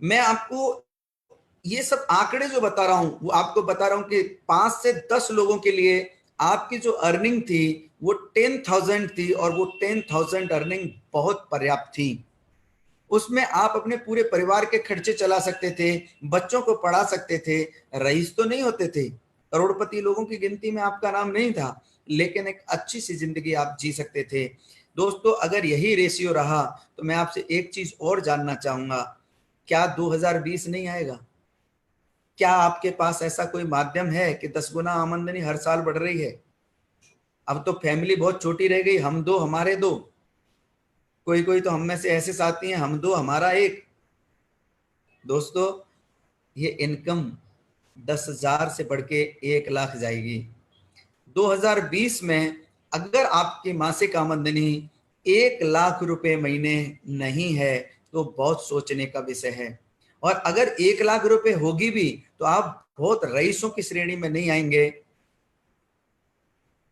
मैं आपको ये सब आंकड़े जो बता रहा हूं वो आपको बता रहा हूं कि 5 से 10 लोगों के लिए आपकी जो अर्निंग थी वो 10,000 थी, और वो 10,000 अर्निंग बहुत पर्याप्त थी। उसमें आप अपने पूरे परिवार के खर्चे चला सकते थे, बच्चों को पढ़ा सकते थे, रईस तो नहीं होते थे, करोड़पति लोगों की गिनती में आपका नाम नहीं था, लेकिन एक अच्छी सी जिंदगी आप जी सकते थे। दोस्तों, अगर यही रेशियो रहा तो मैं आपसे एक चीज और जानना चाहूंगा, क्या 2020 नहीं आएगा? क्या आपके पास ऐसा कोई माध्यम है कि 10 गुना आमदनी हर साल बढ़ रही है? अब तो फैमिली बहुत छोटी रह गई, हम दो हमारे दो, कोई कोई तो हम में से ऐसे साथी हैं, हम दो हमारा एक। दोस्तों, ये इनकम 10,000 से बढ़ के 1 लाख जाएगी 2020 में। अगर आपकी मासिक आमदनी 1 लाख रुपए महीने नहीं है तो बहुत सोचने का विषय है। और अगर 1 लाख रुपए होगी भी तो आप बहुत रईसों की श्रेणी में नहीं आएंगे,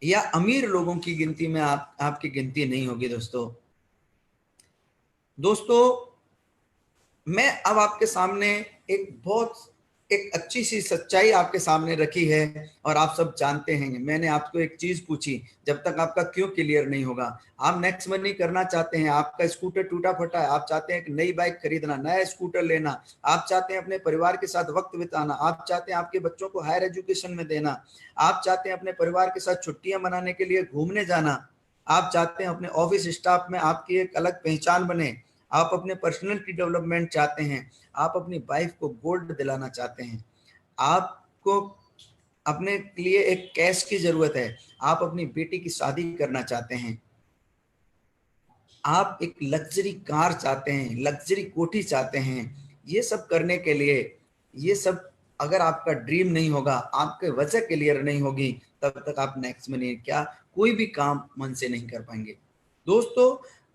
या अमीर लोगों की गिनती में आपकी गिनती नहीं होगी। दोस्तों, मैं अब आपके सामने एक अच्छी सी सच्चाई आपके सामने रखी है, और आप सब जानते हैं। मैंने आपको एक चीज पूछी, जब तक आपका क्यों क्लियर नहीं होगा। आप नेक्स्ट मनी करना चाहते हैं, आपका स्कूटर टूटा फटा है, आप चाहते हैं एक नई बाइक खरीदना, नया स्कूटर लेना, आप चाहते हैं अपने परिवार के साथ वक्त बिताना, आप चाहते हैं आपके बच्चों को हायर एजुकेशन में देना, आप चाहते हैं अपने परिवार के साथ छुट्टियां मनाने के लिए घूमने जाना, आप चाहते हैं अपने ऑफिस स्टाफ में आपकी एक अलग पहचान बने, आप अपने पर्सनैलिटी डेवलपमेंट चाहते हैं, आप अपनी वाइफ को गोल्ड दिलाना चाहते हैं, आपको अपने लिए एक कैश की जरूरत है, आप अपनी बेटी की शादी करना चाहते हैं, आप एक लग्जरी कार चाहते हैं, लग्जरी कोठी चाहते हैं। ये सब करने के लिए, ये सब अगर आपका ड्रीम नहीं होगा, आपके वजह क्लियर नहीं होगी, तब तक आप नेक्स्ट महीने क्या कोई भी काम मन से नहीं कर पाएंगे। दोस्तों,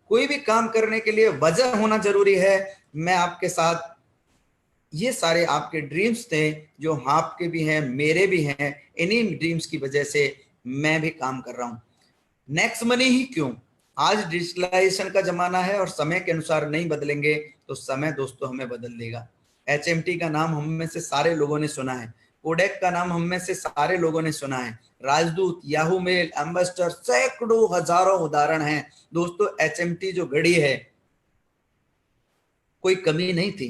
कोई भी काम करने के लिए वजह होना जरूरी है। मैं आपके साथ, ये सारे आपके ड्रीम्स थे जो आपके भी हैं, मेरे भी हैं, इन्हीं ड्रीम्स की वजह से मैं भी काम कर रहा हूं। नेक्स्ट मनी ही क्यों? आज डिजिटलाइजेशन का जमाना है, और समय के अनुसार नहीं बदलेंगे तो समय दोस्तों हमें बदल देगा। HMT का नाम हम में से सारे लोगों ने सुना है, कोडेक का नाम हम में से सारे लोगों ने सुना है, राजदूत, याहू मेल, एम्बेसडर, सैकड़ों हजारों उदाहरण हैं। दोस्तों, HMT जो घड़ी है, कोई कमी नहीं थी,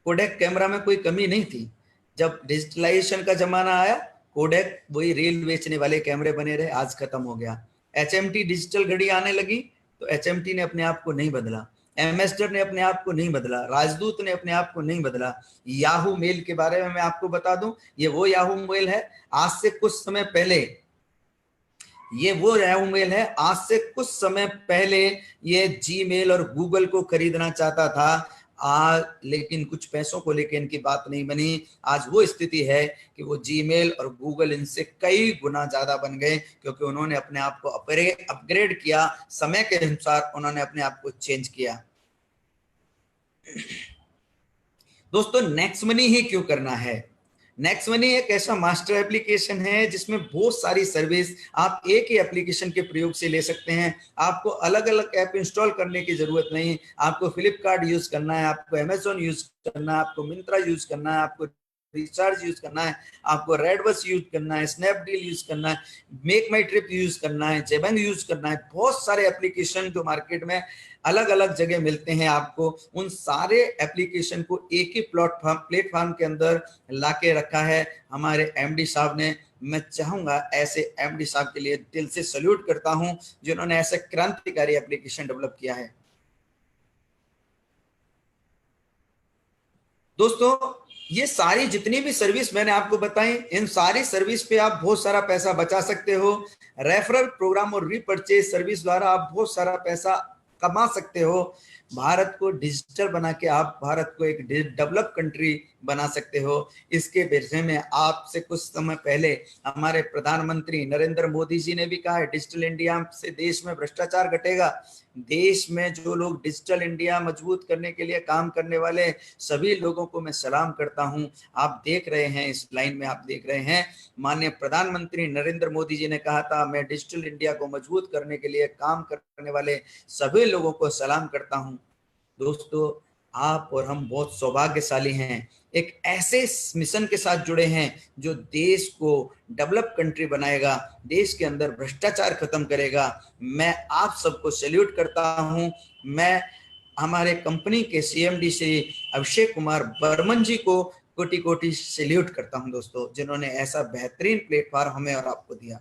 कोडेक कैमरा में कोई कमी नहीं थी। जब डिजिटलाइजेशन का जमाना आया, कोडेक वही रील बेचने वाले कैमरे बने रहे, आज खत्म हो गया। HMT डिजिटल घड़ी आने लगी तो HMT ने अपने आप को नहीं बदला, एम्बेसडर ने अपने आप को नहीं बदला, राजदूत ने अपने आप को नहीं बदला। याहू मेल के बारे में मैं आपको बता दूं, ये वो याहू मेल है आज से कुछ समय पहले, ये वो याहू मेल है आज से कुछ समय पहले ये जीमेल और गूगल को खरीदना चाहता था, लेकिन कुछ पैसों को लेकर इनकी बात नहीं बनी। आज वो स्थिति है कि वो जीमेल और गूगल इनसे कई गुना ज्यादा बन गए, क्योंकि उन्होंने अपने आप को अपग्रेड किया, समय के अनुसार उन्होंने अपने आप को चेंज किया। दोस्तों, नेक्स्ट मनी ही क्यों करना है? नेक्स्ट मनी एक ऐसा मास्टर एप्लीकेशन है जिसमें बहुत सारी सर्विस आप एक ही एप्लीकेशन के प्रयोग से ले सकते हैं। आपको अलग अलग ऐप इंस्टॉल करने की जरूरत नहीं। आपको फ्लिपकार्ट यूज करना है, आपको अमेजोन यूज करना है, आपको मिंत्रा यूज करना है, आपको रिचार्ज यूज करना है, आपको रेडबस यूज करना है, स्नैपडील यूज करना है, मेक माई ट्रिप यूज करना है, जेबंग यूज करना है। बहुत सारे एप्लीकेशन जो मार्केट में अलग अलग जगह मिलते हैं, आपको उन सारे एप्लीकेशन को एक ही प्लेटफॉर्म के अंदर लाके रखा है हमारे एमडी साहब ने। मैं चाहूंगा ऐसे एमडी साहब के लिए दिल से सल्यूट करता हूं जिन्होंने ऐसे क्रांतिकारी एप्लीकेशन डेवलप किया है। दोस्तों, ये सारी जितनी भी सर्विस मैंने आपको बताई, इन सारी सर्विस पे आप बहुत सारा पैसा बचा सकते हो। रेफरल प्रोग्राम और रीपरचेज सर्विस द्वारा आप बहुत सारा पैसा कमा सकते हो। भारत को डिजिटल बना के आप भारत को एक डेवलप कंट्री बना सकते हो। इसके विषय में आपसे कुछ समय पहले हमारे प्रधानमंत्री नरेंद्र मोदी जी ने भी कहा है, डिजिटल इंडिया से देश में भ्रष्टाचार घटेगा। देश में जो लोग डिजिटल इंडिया मजबूत करने के लिए काम करने वाले सभी लोगों को मैं सलाम करता हूं। आप देख रहे हैं, इस लाइन में आप देख रहे हैं, माननीय प्रधानमंत्री नरेंद्र मोदी जी ने कहा था, मैं डिजिटल इंडिया को मजबूत करने के लिए काम करने वाले सभी लोगों को सलाम करता हूं। दोस्तों, आप और हम बहुत सौभाग्यशाली हैं, एक ऐसे मिशन के साथ जुड़े हैं जो देश को डेवलप कंट्री बनाएगा, देश के अंदर भ्रष्टाचार खत्म करेगा। मैं आप सबको सैल्यूट करता हूं। मैं हमारे कंपनी के सीएमडी श्री अभिषेक कुमार बर्मन जी को कोटि कोटि सैल्यूट करता हूं दोस्तों, जिन्होंने ऐसा बेहतरीन प्लेटफॉर्म हमें और आपको दिया।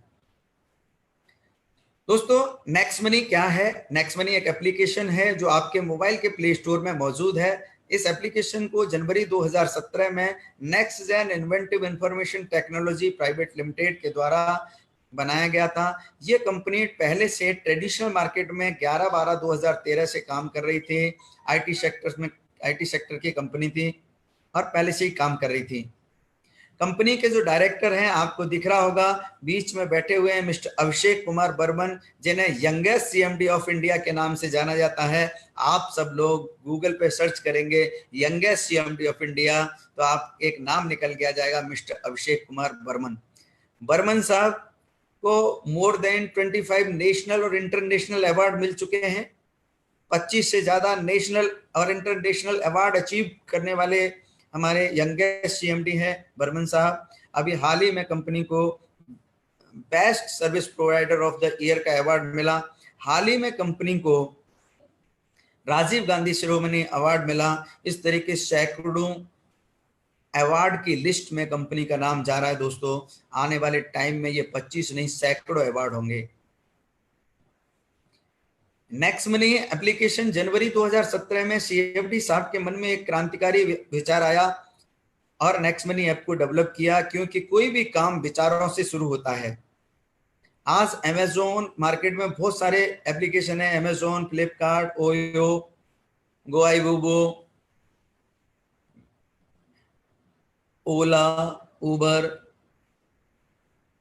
दोस्तों, नेक्स्ट मनी क्या है? नेक्स्ट मनी एक एप्लीकेशन है जो आपके मोबाइल के प्ले स्टोर में मौजूद है। इस एप्लीकेशन को जनवरी 2017 में next gen inventive information technology private limited के द्वारा बनाया गया था। ये कंपनी पहले से ट्रेडिशनल मार्केट में 11/12/2013 से काम कर रही थी। आईटी सेक्टर की कंपनी थी और पहले से ही काम कर रही थी। कंपनी के जो डायरेक्टर हैं, आपको दिख रहा होगा बीच में बैठे हुए हैं मिस्टर अभिषेक कुमार बर्मन, जिन्हें यंगेस्ट सीएमडी ऑफ इंडिया के नाम से जाना जाता है। आप सब लोग गूगल पे सर्च करेंगे यंगेस्ट सीएमडी ऑफ इंडिया, तो आप एक नाम निकल के आ जाएगा, मिस्टर अभिषेक कुमार बर्मन। बर्मन साहब को मोर देन 25 नेशनल और इंटरनेशनल अवार्ड मिल चुके हैं। 25 से ज्यादा नेशनल और इंटरनेशनल अवार्ड अचीव करने वाले हमारे यंगेस्ट सीएमडी हैं बर्मन साहब। अभी हाल ही में कंपनी को best service provider of the year का अवार्ड मिला। हाल ही में कंपनी को राजीव गांधी शिरोमणि अवार्ड मिला। इस तरीके सैकड़ों अवार्ड की लिस्ट में कंपनी का नाम जा रहा है दोस्तों। आने वाले टाइम में ये 25 नहीं सैकड़ों अवार्ड होंगे। नेक्स्ट मनी एप्लीकेशन जनवरी 2017 में सीएमडी साहब के मन में एक क्रांतिकारी विचार आया और नेक्स्ट मनी ऐप को डेवलप किया, क्योंकि कोई भी काम विचारों से शुरू होता है। आज अमेजोन मार्केट में बहुत सारे एप्लीकेशन है, अमेजोन, फ्लिपकार्ट, ओयो, गोआईबुबो, ओला, उबर।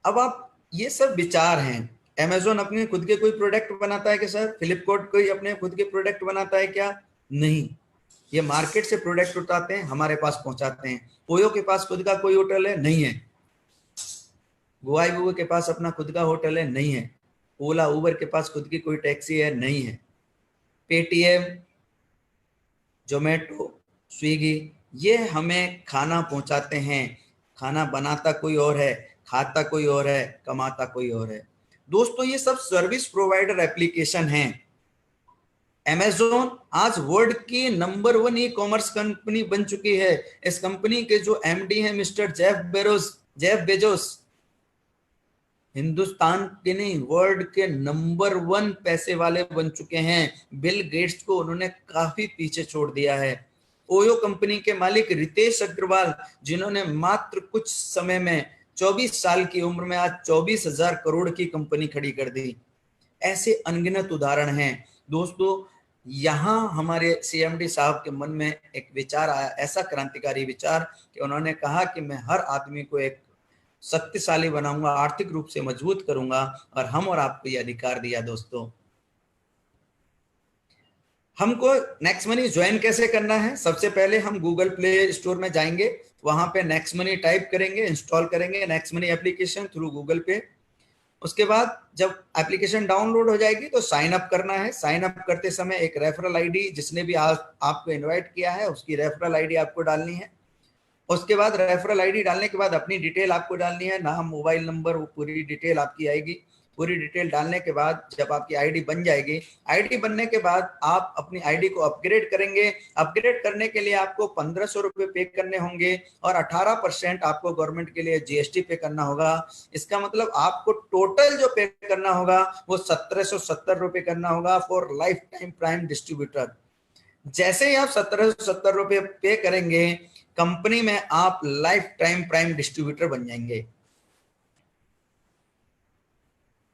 अब आप ये सब विचार हैं। अमेजोन अपने खुद के कोई प्रोडक्ट बनाता है क्या सर? फ्लिपकार्ट कोई अपने खुद के प्रोडक्ट बनाता है क्या? नहीं, ये मार्केट से प्रोडक्ट उठाते हैं, हमारे पास पहुंचाते हैं। ओयो के पास खुद का कोई होटल है? नहीं है। गोआईबुबो के पास अपना खुद का होटल है? नहीं है। ओला, उबर के पास खुद की कोई टैक्सी है? नहीं है। पेटीएम, जोमेटो, स्विगी, ये हमें खाना पहुंचाते हैं। खाना बनाता कोई और है, खाता कोई और है, कमाता कोई और है। दोस्तों, ये सब सर्विस प्रोवाइडर एप्लीकेशन हैं। अमेजोन आज वर्ल्ड की नंबर 1 ई कॉमर्स कंपनी बन चुकी है। इस कंपनी के जो एमडी हैं मिस्टर जेफ बेजोस, हिंदुस्तान के नहीं वर्ल्ड के नंबर 1 पैसे वाले बन चुके हैं। बिल गेट्स को उन्होंने काफी पीछे छोड़ दिया है। ओयो कंपनी के मालिक रितेश अग्रवाल, जिन्होंने मात्र कुछ समय में 24 साल की उम्र में आज 24,000 करोड़ की कंपनी खड़ी कर दी। ऐसे अनगिनत उदाहरण हैं दोस्तों। यहाँ हमारे सीएमडी साहब के मन में एक विचार आया, ऐसा क्रांतिकारी विचार कि उन्होंने कहा कि मैं हर आदमी को एक शक्तिशाली बनाऊंगा, आर्थिक रूप से मजबूत करूंगा, और हम और आपको ये अधिकार दिया। दोस्तों, हमको नेक्स्ट मनी ज्वाइन कैसे करना है? सबसे पहले हम गूगल प्ले स्टोर में जाएंगे, वहां पे नेक्स्ट मनी टाइप करेंगे, इंस्टॉल करेंगे next money application through Google पे। उसके बाद जब एप्लीकेशन डाउनलोड हो जाएगी तो साइन अप करना है। साइन अप करते समय एक रेफरल आईडी, जिसने भी आपको इनवाइट किया है उसकी रेफरल आईडी आपको डालनी है। उसके बाद रेफरल आईडी डालने के बाद अपनी डिटेल आपको डालनी है, नाम, मोबाइल नंबर, वो पूरी डिटेल आपकी आएगी। पूरी डिटेल डालने के बाद जब आपकी आईडी बन जाएगी, आईडी बनने के बाद आप अपनी आईडी को अपग्रेड करेंगे। अपग्रेड करने के लिए आपको 1,500 रुपये पे करने होंगे और 18% आपको गवर्नमेंट के लिए जीएसटी पे करना होगा। इसका मतलब आपको टोटल जो पे करना होगा वो 1,770 रुपये करना होगा for life time prime distributor. जैसे ही आप 1,770 रुपये पे करेंगे, कंपनी में आप लाइफ टाइम प्राइम डिस्ट्रीब्यूटर बन जाएंगे।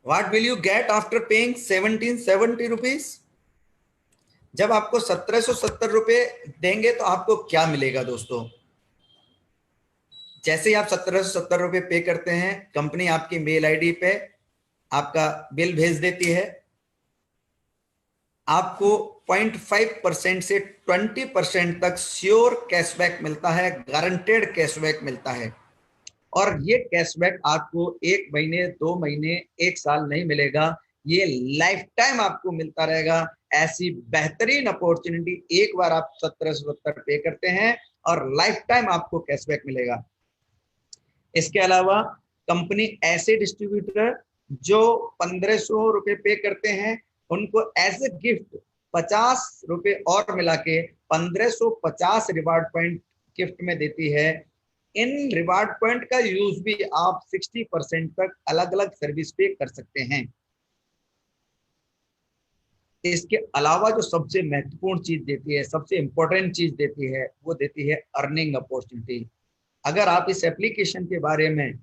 What will you get after paying 1,770 rupees? जब आपको 1,770 रुपये देंगे तो आपको क्या मिलेगा दोस्तों? जैसे ही आप 1,770 रुपये पे करते हैं, कंपनी आपकी मेल आईडी पे आपका बिल भेज देती है। आपको 0.5% से 20% तक श्योर कैशबैक मिलता है, गारंटेड कैशबैक मिलता है। और ये कैशबैक आपको 1 महीने, 2 महीने, 1 साल नहीं मिलेगा। ये लाइफ टाइम आपको मिलता रहेगा। ऐसी बेहतरीन अपॉर्चुनिटी, एक बार आप 1770 पे करते हैं और लाइफ टाइम आपको कैशबैक मिलेगा। इसके अलावा कंपनी ऐसे डिस्ट्रीब्यूटर जो 1500 रुपए पे करते हैं, उनको एज ए गिफ्ट 50 रुपए और मिला के 1550 रिवार्ड पॉइंट गिफ्ट में देती है। इन रिवार्ड पॉइंट का यूज भी आप 60% तक अलग अलग सर्विस पे कर सकते हैं। इसके अलावा जो सबसे महत्वपूर्ण चीज देती है, सबसे इंपॉर्टेंट चीज देती है, वो देती है अर्निंग अपॉर्चुनिटी। अगर आप इस एप्लीकेशन के बारे में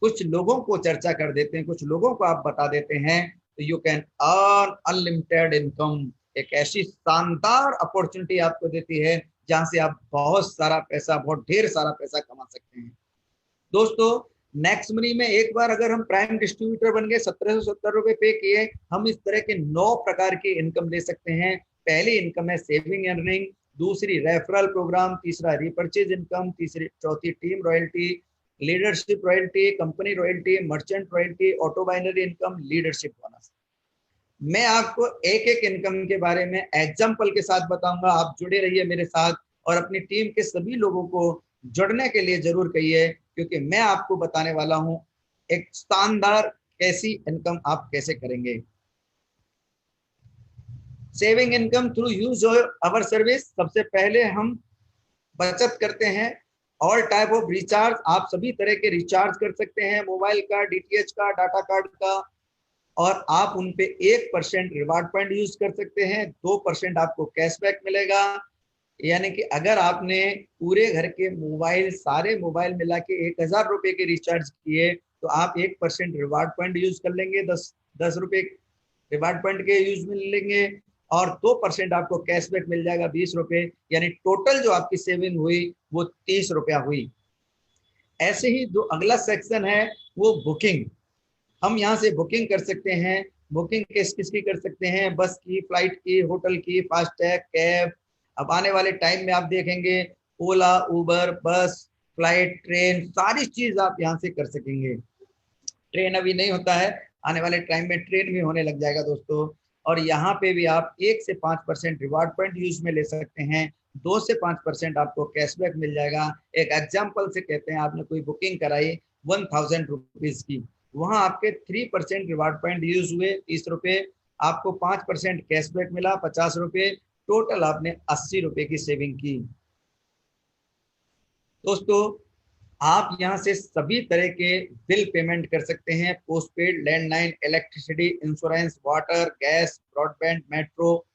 कुछ लोगों को चर्चा कर देते हैं, कुछ लोगों को आप बता देते हैं, तो you can earn unlimited income. एक ऐसी शानदार अपॉर्चुनिटी आपको देती है जहां से आप बहुत सारा पैसा, बहुत ढेर सारा पैसा कमा सकते हैं। दोस्तों, नेक्स्ट मनी में एक बार अगर हम प्राइम डिस्ट्रीब्यूटर बन गए, 1770 रुपए पे किए, हम इस तरह के 9 प्रकार की इनकम ले सकते हैं। पहली इनकम है सेविंग अर्निंग, दूसरी रेफरल प्रोग्राम, तीसरा रिपर्चेज इनकम, तीसरी चौथी team royalty, leadership royalty, company royalty, merchant royalty, auto binary income, leadership bonus. मैं आपको एक एक इनकम के बारे में एग्जाम्पल के साथ बताऊंगा। आप जुड़े रहिए मेरे साथ और अपनी टीम के सभी लोगों को जुड़ने के लिए जरूर कहिए, क्योंकि मैं आपको बताने वाला हूं एक शानदार कैसी इनकम आप कैसे करेंगे। सेविंग इनकम थ्रू यूज अवर सर्विस। सबसे पहले हम बचत करते हैं। ऑल टाइप ऑफ रिचार्ज, आप सभी तरह के रिचार्ज कर सकते हैं, मोबाइल का, डीटीएच का, डाटा कार्ड का, और आप उन पे 1% रिवार्ड पॉइंट यूज कर सकते हैं। 2% आपको कैशबैक मिलेगा। यानी कि अगर आपने पूरे घर के मोबाइल, सारे मोबाइल मिला के 1000 रुपए के रिचार्ज किए, तो आप 1% रिवार्ड पॉइंट यूज कर लेंगे, 10 रुपए रिवार्ड पॉइंट के यूज में लेंगे, और 2% आपको कैशबैक मिल जाएगा 20 रुपए। यानी टोटल जो आपकी सेविंग हुई वो 30 रुपया हुई। ऐसे ही जो अगला सेक्शन है वो बुकिंग। हम यहाँ से बुकिंग कर सकते हैं। बुकिंग किस किस की कर सकते हैं? बस की, फ्लाइट की, होटल की, फास्टैग, कैब। अब आने वाले टाइम में आप देखेंगे ओला, उबर, बस, फ्लाइट, ट्रेन, सारी चीज आप यहाँ से कर सकेंगे। ट्रेन अभी नहीं होता है, आने वाले टाइम में ट्रेन भी होने लग जाएगा दोस्तों। और यहाँ पे भी आप 1 से 5% रिवार्ड पॉइंट यूज में ले सकते हैं। 2 से 5% आपको कैशबैक मिल जाएगा। एक एग्जाम्पल से कहते हैं, आपने कोई बुकिंग कराई 1000 रुपीज की, वहां आपके 3% रिवार्ड पॉइंट यूज हुए 30 रुपए, आपको 5% कैशबैक मिला 50 रुपए, टोटल आपने 80 रुपए की सेविंग की। दोस्तों, आप यहां से सभी तरह के बिल पेमेंट कर सकते हैं, postpaid, landline, electricity, insurance, water, gas, broadband, metro.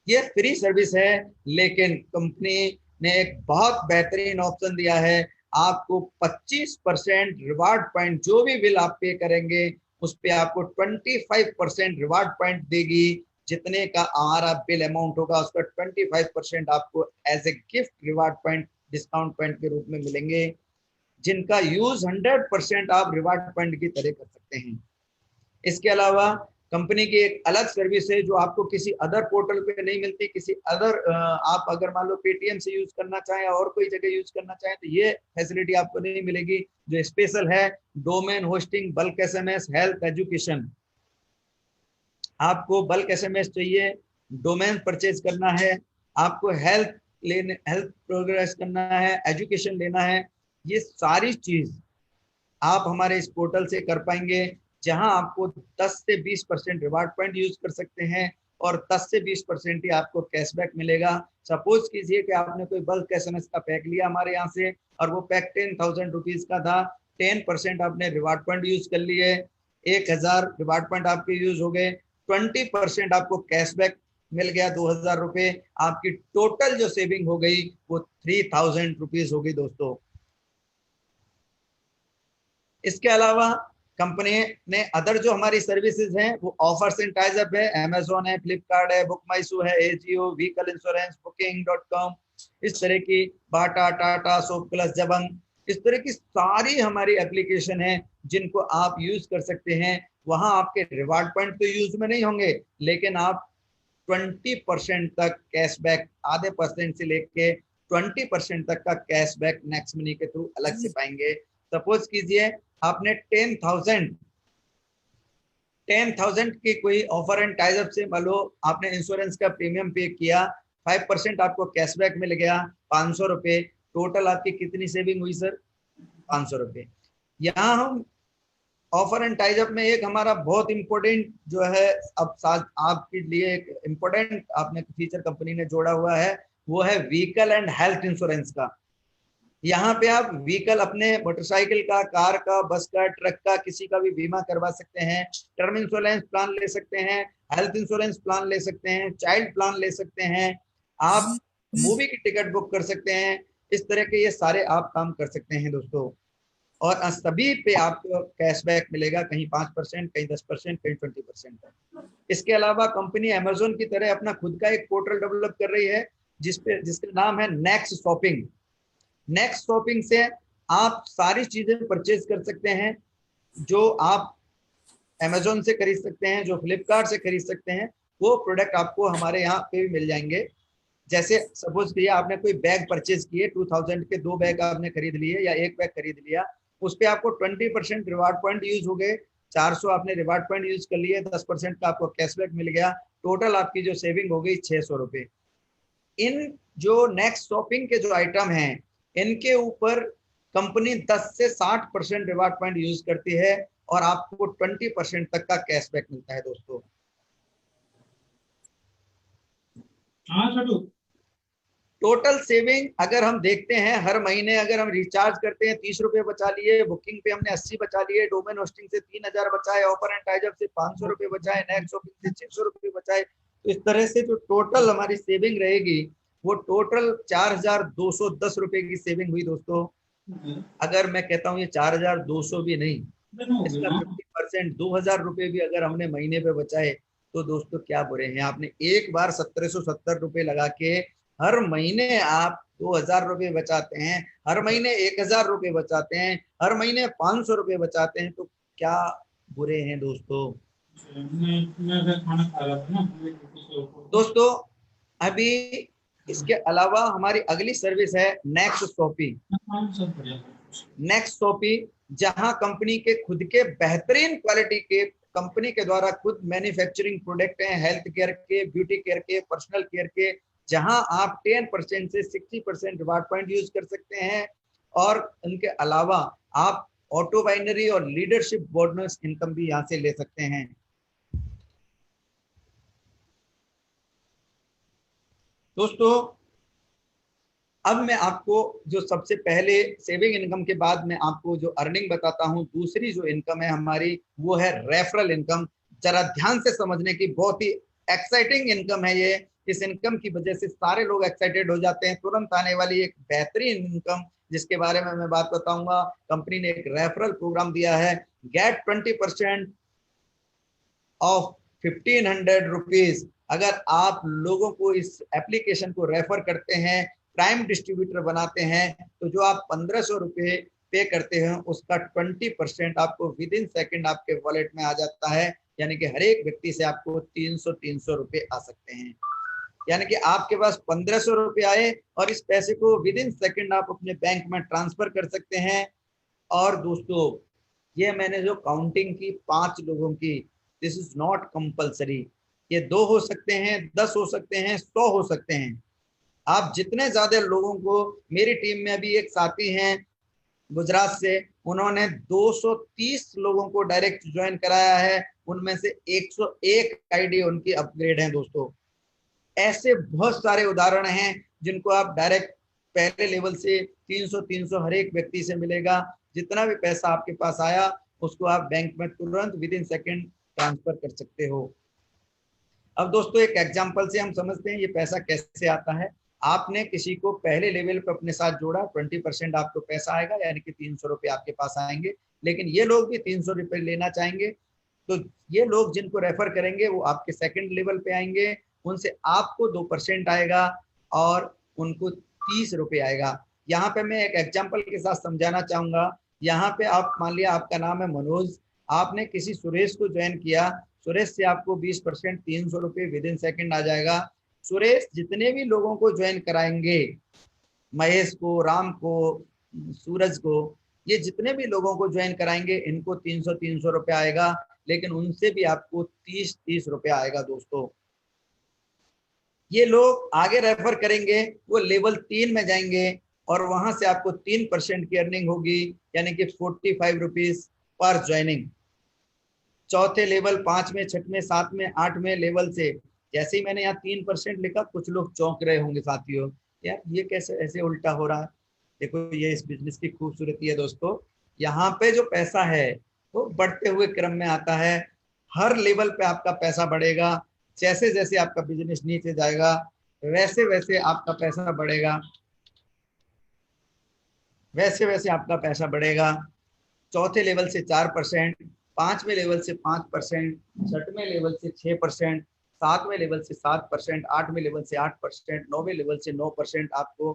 ये फ्री सर्विस है, लेकिन कंपनी ने एक बहुत बेहतरीन ऑप्शन दिया है। आपको 25% रिवार्ड पॉइंट, जो भी बिल आप पे करेंगे उस पे आपको 25% रिवार्ड पॉइंट देगी। जितने का हमारा बिल अमाउंट होगा उसका 25% आपको as a gift reward point, discount point के रूप में मिलेंगे, जिनका यूज 100% आप रिवार्ड पॉइंट की तरह कर सकते हैं। इसके अलावा कंपनी की एक अलग सर्विस है जो आपको किसी अदर पोर्टल पे नहीं मिलती। किसी अदर, आप अगर मान लो पेटीएम से यूज करना चाहें और कोई जगह यूज करना चाहें, तो ये फैसिलिटी आपको नहीं मिलेगी। जो स्पेशल है, domain hosting, bulk SMS, health, education. आपको बल्क एसएमएस चाहिए, डोमेन परचेज करना है, आपको हेल्थ प्रोग्रेस करना है, एजुकेशन लेना है, ये सारी चीज आप हमारे इस पोर्टल से कर पाएंगे, जहां आपको 10 से 20% रिवार्ड पॉइंट यूज कर सकते हैं और 10 से 20% ही आपको कैशबैक मिलेगा। सपोज कीजिए कि आपने कोई बल्क एसएमएस का पैक लिया हमारे यहाँ से, और वो पैक 10,000 रुपीज का था। 10% आपने रिवार्ड पॉइंट यूज कर लिए, 1000 रिवार्ड पॉइंट आपके यूज हो गए, 20% आपको कैशबैक मिल गया 2000 रुपए। आपकी टोटल जो सेविंग हो गई वो 3000 रुपीज हो गई दोस्तों। इसके अलावा कंपनी ने अदर जो हमारी सर्विसेज हैं वो ऑफर्स एंड टाइज अप है। अमेजोन है, फ्लिपकार्ट है, बुक माई शो है, एजियो, व्हीकल इंश्योरेंस, बुकिंग.com, इस तरह की, बाटा, टाटा, सोप प्लस, जबंग, इस तरह की सारी हमारी एप्लीकेशन है जिनको आप यूज कर सकते हैं। वहां आपके रिवार्ड पॉइंट तो यूज में नहीं होंगे, लेकिन आप 20% तक कैशबैक, आधे परसेंट से लेके 20% तक का कैशबैक नेक्स्ट मनी के थ्रू अलग से पाएंगे। सपोज कीजिए आपने 10,000 10,000 की कोई ऑफर एंड टाइजअप से मान लो आपने इंश्योरेंस का प्रीमियम पे किया, 5% आपको कैशबैक मिल गया 500 रुपये, टोटल आपकी कितनी सेविंग हुई सर? 500 रुपये। यहाँ हम ऑफर एंड टाइजअप में एक हमारा बहुत इंपॉर्टेंट जो है अब आपके लिए एक इंपॉर्टेंट आपने फीचर कंपनी ने जोड़ा हुआ है, वो है व्हीकल एंड हेल्थ इंश्योरेंस का। यहाँ पे आप व्हीकल अपने मोटरसाइकिल का, कार का, बस का, ट्रक का, किसी का भी बीमा करवा सकते हैं, टर्म इंश्योरेंस प्लान ले सकते हैं, हेल्थ इंश्योरेंस प्लान ले सकते हैं, चाइल्ड प्लान ले सकते हैं, आप मूवी की टिकट बुक कर सकते हैं। इस तरह के ये सारे आप काम कर सकते हैं दोस्तों, और सभी पे आपको कैशबैक मिलेगा, कहीं 5%, कहीं 10%, कहीं 20%। इसके अलावा कंपनी अमेजोन की तरह अपना खुद का एक पोर्टल डेवलप कर रही है जिसका नाम है नेक्स्ट शॉपिंग। नेक्स्ट शॉपिंग से आप सारी चीजें परचेज कर सकते हैं जो आप अमेजोन से खरीद सकते हैं, जो फ्लिपकार्ट से खरीद सकते हैं, वो प्रोडक्ट आपको हमारे यहाँ पे भी मिल जाएंगे। जैसे सपोज किया आपने कोई बैग परचेज किए, 2000 के 2 बैग आपने खरीद लिए या 1 बैग खरीद लिया, उस पर आपको 20% रिवार्ड पॉइंट यूज हो गए, 400 आपने रिवार्ड पॉइंट यूज कर लिए, 10% का आपको कैशबैक मिल गया, टोटल आपकी जो सेविंग हो गई 600 रुपये। इन जो नेक्स्ट शॉपिंग के जो आइटम हैं इनके ऊपर कंपनी 10 से 60% रिवार्ड पॉइंट यूज करती है और आपको 20% तक का कैशबैक मिलता है दोस्तों। हाँ छोटू। टोटल सेविंग अगर हम देखते हैं, हर महीने अगर हम रिचार्ज करते हैं 30 रुपए बचा लिए, बुकिंग पे हमने 80 बचा लिए, डोमेन होस्टिंग से 3000 बचाए, ऑफर एंड टाइजअप से 500 रुपए बचाए, नेक्स्ट शॉपिंग से 600 रुपए बचाए, तो इस तरह से जो टोटल हमारी सेविंग रहेगी वो टोटल 4210 रुपए की सेविंग हुई दोस्तों। अगर मैं कहता हूँ ये 4200 भी नहीं, इसका 50% 2000 रुपए भी अगर हमने महीने पे बचाए तो दोस्तों क्या बुरे हैं। आपने एक बार 1770 रुपए लगा के हर महीने आप 2000 रुपए बचाते हैं, हर महीने 1000 रुपए बचाते हैं, हर महीने 500 रुपए बचाते हैं, तो क्या बुरे हैं दोस्तों। मैं खाना खा रहा था ना दोस्तों अभी इसके अलावा हमारी अगली सर्विस है नेक्स्ट शॉपिंग। नेक्स्ट शॉपिंग जहां कंपनी के खुद के बेहतरीन क्वालिटी के कंपनी के द्वारा खुद मैन्युफैक्चरिंग प्रोडक्ट हैं, हेल्थ केयर के, ब्यूटी केयर के, पर्सनल केयर के, जहां आप 10% से 60% रिवार्ड पॉइंट यूज कर सकते हैं, और उनके अलावा आप ऑटो बाइनरी और लीडरशिप बोनस इनकम भी यहां से ले सकते हैं। दोस्तों अब मैं आपको जो सबसे पहले सेविंग इनकम के बाद मैं आपको जो अर्निंग बताता हूं, दूसरी जो इनकम है हमारी वो है रेफरल इनकम। जरा ध्यान से समझने की, बहुत ही एक्साइटिंग इनकम है ये। इस इनकम की वजह से सारे लोग एक्साइटेड हो जाते हैं, तुरंत आने वाली एक बेहतरीन इनकम जिसके बारे में मैं बात बताऊंगा। कंपनी ने एक रेफरल प्रोग्राम दिया है, गेट 20% ऑफ 1500 रुपीज। अगर आप लोगों को इस एप्लीकेशन को रेफर करते हैं, प्राइम डिस्ट्रीब्यूटर बनाते हैं, तो जो आप 1500 रुपये पे करते हैं उसका 20% आपको विद इन सेकेंड आपके वॉलेट में आ जाता है। यानी कि हर एक व्यक्ति से आपको 300 रुपये आ सकते हैं। यानी कि आपके पास 1500 रुपये आए और इस पैसे को विद इन सेकेंड आप अपने बैंक में ट्रांसफर कर सकते हैं। और दोस्तों ये मैंने जो काउंटिंग की 5 लोगों की, दिस इज नॉट कंपल्सरी। ये 2 हो सकते हैं, 10 हो सकते हैं, 100 हो सकते हैं। आप जितने ज्यादा लोगों को, मेरी टीम में अभी एक साथी हैं गुजरात से, उन्होंने 230 लोगों को डायरेक्ट ज्वाइन कराया है, उनमें से 101 आईडी उनकी अपग्रेड है दोस्तों। ऐसे बहुत सारे उदाहरण हैं जिनको आप डायरेक्ट पहले लेवल से 300 हर एक व्यक्ति से मिलेगा। जितना भी पैसा आपके पास आया उसको आप बैंक में तुरंत विद इन सेकेंड ट्रांसफर कर सकते हो। अब दोस्तों एक एग्जांपल से हम समझते हैं ये पैसा कैसे आता है। आपने किसी को पहले लेवल पर अपने साथ जोड़ा, 20% आपको पैसा आएगा, यानी कि 300 रुपये आपके पास आएंगे। लेकिन ये लोग भी 300 रुपये लेना चाहेंगे, तो ये लोग जिनको रेफर करेंगे वो आपके सेकंड लेवल पे आएंगे, उनसे आपको 2% आएगा और उनको 30 रुपये आएगा। यहाँ पे मैं एक एग्जाम्पल के साथ समझाना चाहूंगा। यहाँ पे आप मान लिया आपका नाम है मनोज, आपने किसी सुरेश को ज्वाइन किया, सुरेश से आपको 20% 300 रुपये विद इन सेकेंड आ जाएगा। सुरेश जितने भी लोगों को ज्वाइन कराएंगे, महेश को, राम को, सूरज को, ये जितने भी लोगों को ज्वाइन कराएंगे इनको 300 रुपये आएगा। लेकिन उनसे भी आपको 30 रुपया आएगा दोस्तों। ये लोग आगे रेफर करेंगे, वो लेवल 3 में जाएंगे और वहां से आपको 3% की अर्निंग होगी, यानी कि 45 रुपीज पर ज्वाइनिंग। चौथे लेवल, 5वें, 6वें, 7वें, 8वें लेवल से जैसे ही मैंने यहाँ 3% लिखा, कुछ लोग चौंक रहे होंगे साथियों, यार ये कैसे ऐसे उल्टा हो रहा है। देखो ये इस बिजनेस की खूबसूरती है दोस्तों, यहाँ पे जो पैसा है वो बढ़ते हुए क्रम में आता है। हर लेवल पे आपका पैसा बढ़ेगा। जैसे जैसे आपका बिजनेस नीचे जाएगा वैसे वैसे आपका पैसा बढ़ेगा, वैसे वैसे आपका पैसा बढ़ेगा। चौथे लेवल से 4%, 5वें लेवल से 5%, 6वें लेवल से 6%, 7वें लेवल से 7%, 8वें लेवल से 8%, 9वें लेवल से 9% आपको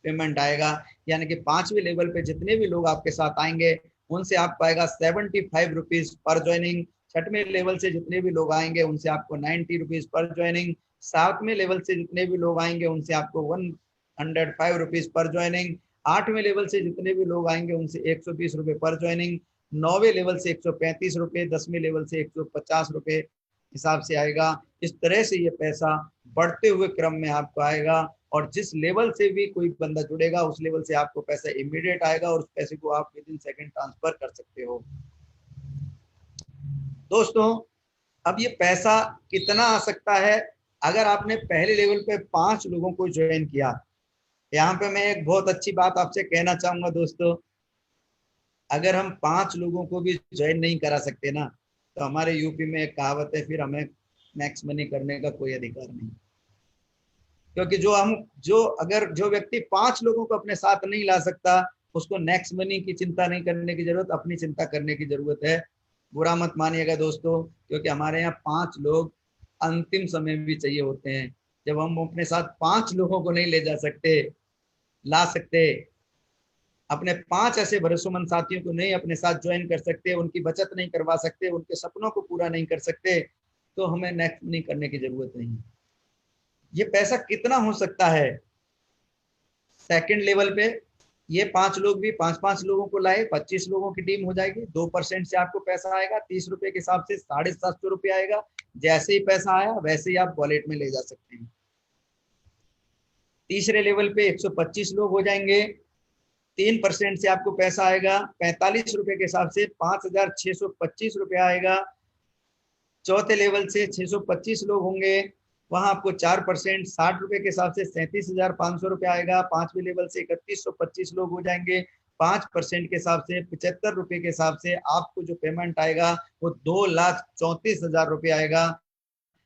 पेमेंट आएगा। यानी कि 5वें लेवल पे जितने भी लोग आपके साथ आएंगे उनसे आपको आएगा 75 रुपीज पर ज्वाइनिंग। 6वें लेवल से जितने भी लोग आएंगे उनसे आपको 90 रुपीज पर ज्वाइनिंग। 7वें लेवल से जितने भी लोग आएंगे उनसे आपको 105 रुपीज पर ज्वाइनिंग। 8वें लेवल से जितने भी लोग आएंगे उनसे 120 रुपये पर ज्वाइनिंग। 9वें लेवल से 135 रुपये, 10वें लेवल से 150 रुपये हिसाब से आएगा। इस तरह से ये पैसा बढ़ते हुए क्रम में आपको आएगा और जिस लेवल से भी कोई बंदा जुड़ेगा उस लेवल से आपको पैसा इमीडिएट आएगा और उस पैसे को आप विद इन सेकंड ट्रांसफर कर सकते हो। दोस्तों अब ये पैसा कितना आ सकता है, अगर आपने पहले लेवल पे 5 लोगों को ज्वाइन किया। यहाँ पे मैं एक बहुत अच्छी बात आपसे कहना चाहूंगा दोस्तों, अगर हम 5 लोगों को भी ज्वाइन नहीं करा सकते ना, तो हमारे यूपी में एक कहावत है, फिर हमें मैक्स मनी करने का कोई अधिकार नहीं। क्योंकि अगर जो व्यक्ति 5 लोगों को अपने साथ नहीं ला सकता, उसको नेक्स्ट मनी की चिंता नहीं करने की जरूरत, अपनी चिंता करने की जरूरत है। बुरा मत मानिएगा दोस्तों, क्योंकि हमारे यहाँ 5 लोग अंतिम समय भी चाहिए होते हैं। जब हम अपने साथ 5 लोगों को नहीं ले जा सकते, ला सकते, अपने 5 ऐसे भरोसेमंद साथियों को नहीं अपने साथ ज्वाइन कर सकते, उनकी बचत नहीं करवा सकते, उनके सपनों को पूरा नहीं कर सकते, तो हमें नेक्स्ट मनी करने की जरूरत नहीं। ये पैसा कितना हो सकता है? सेकंड लेवल पे ये 5 लोग भी 5-5 लोगों को लाए, 25 लोगों की टीम हो जाएगी। 2% से आपको पैसा आएगा 30 रुपए के हिसाब से 750 रुपये आएगा। जैसे ही पैसा आया वैसे ही आप वॉलेट में ले जा सकते हैं। तीसरे लेवल पे 125 लोग हो जाएंगे, 3% से आपको पैसा आएगा 45 रुपए के हिसाब से 5,625 रुपये आएगा। चौथे लेवल से 625 लोग होंगे, वहां आपको 4% 60 रुपए के हिसाब से 37,500 रुपये आएगा। 5वें लेवल से 3125 लोग हो जाएंगे, 5% के हिसाब से 75 रुपए के हिसाब से आपको जो पेमेंट आएगा वो 2,34,000 रुपये आएगा।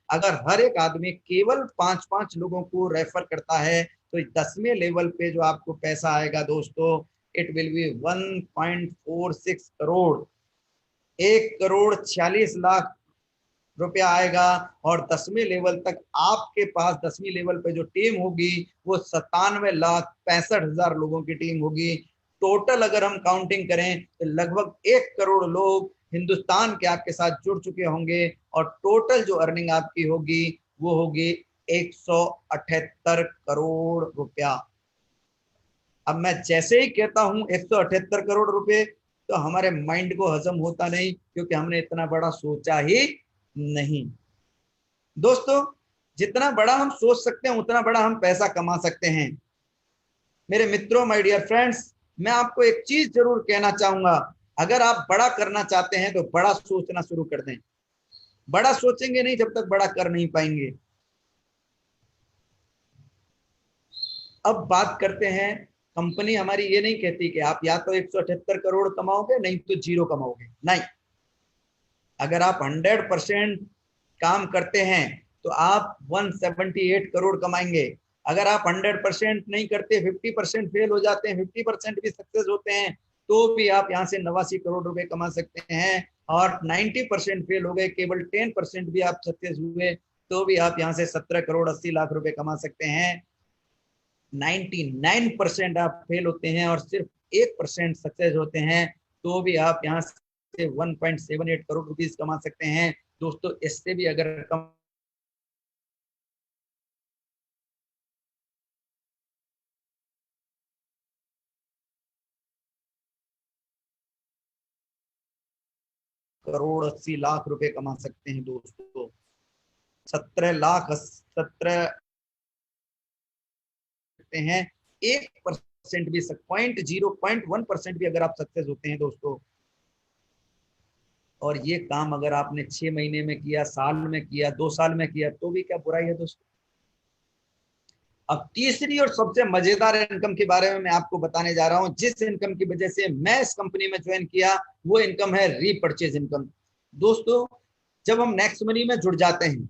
अगर हर एक आदमी केवल 5-5 लोगों को रेफर करता है तो 10वें लेवल पे जो आपको पैसा आएगा दोस्तों, इट विल बी 1.46 करोड़, 1,46,00,000 रुपया आएगा। और 10वें लेवल तक आपके पास 10वीं लेवल पे जो टीम होगी वो 97,65,000 लोगों की टीम होगी। टोटल अगर हम काउंटिंग करें तो लगभग 1 करोड़ लोग हिंदुस्तान के आपके साथ जुड़ चुके होंगे और टोटल जो अर्निंग आपकी होगी वो होगी 178 करोड़ रुपया। अब मैं जैसे ही कहता हूं 178 करोड़ रुपए, तो हमारे माइंड को हजम होता नहीं, क्योंकि हमने इतना बड़ा सोचा ही नहीं। दोस्तों जितना बड़ा हम सोच सकते हैं उतना बड़ा हम पैसा कमा सकते हैं। मेरे मित्रों, माय डियर फ्रेंड्स, मैं आपको एक चीज जरूर कहना चाहूंगा, अगर आप बड़ा करना चाहते हैं तो बड़ा सोचना शुरू कर दें। बड़ा सोचेंगे नहीं जब तक बड़ा कर नहीं पाएंगे। अब बात करते हैं, कंपनी हमारी ये नहीं कहती कि आप या तो 178 करोड़ कमाओगे नहीं तो जीरो कमाओगे, नहीं। अगर आप 100% काम करते हैं तो आप 178 करोड़ कमाएंगे। अगर आप 100% नहीं करते, 50% फेल हो जाते हैं, 50% भी सक्सेस होते हैं, तो भी आप यहाँ से 89 करोड़ रुपए कमा सकते हैं। और 90% फेल हो गए, केवल 10% भी आप सक्सेस हुए, तो भी आप यहाँ से 17 करोड़ 80 लाख रुपए कमा सकते हैं। 99% आप फेल होते हैं और सिर्फ 1% सक्सेस होते हैं, तो भी आप यहाँ से 1.78 करोड़ रुपीस कमा सकते हैं। दोस्तों इससे भी अगर कम करोड़ 80 लाख रुपए कमा सकते हैं दोस्तों। 17 हैं। 1% भी 0.1% भी अगर आप सक्सेस होते हैं दोस्तों, और ये काम अगर आपने 6 महीने में किया, साल में किया, 2 साल में किया, तो भी क्या बुराई है दोस्तों। अब तीसरी और सबसे मजेदार इनकम के बारे में मैं आपको बताने जा रहा हूं, जिस इनकम की वजह से मैं इस कंपनी में ज्वाइन किया, वो इनकम है रीपर्चेज इनकम। दोस्तों, जब हम नेक्स्ट मनी में जुड़ जाते हैं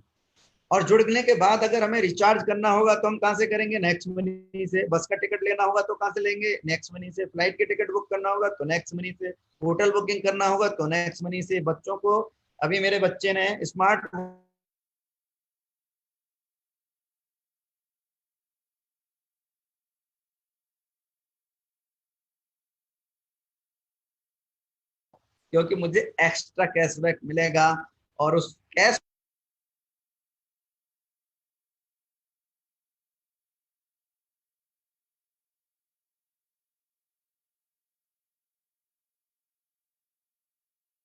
और जुड़ने के बाद अगर हमें रिचार्ज करना होगा तो हम कहां से करेंगे? नेक्स्ट मनी से। बस का टिकट लेना होगा तो कहां से लेंगे? नेक्स्ट मनी से। फ्लाइट के टिकट बुक करना होगा तो नेक्स्ट मनी से। होटल बुकिंग करना होगा तो नेक्स्ट मनी से। बच्चों को, अभी मेरे बच्चे ने स्मार्ट क्योंकि मुझे एक्स्ट्रा कैशबैक मिलेगा, और उस कैश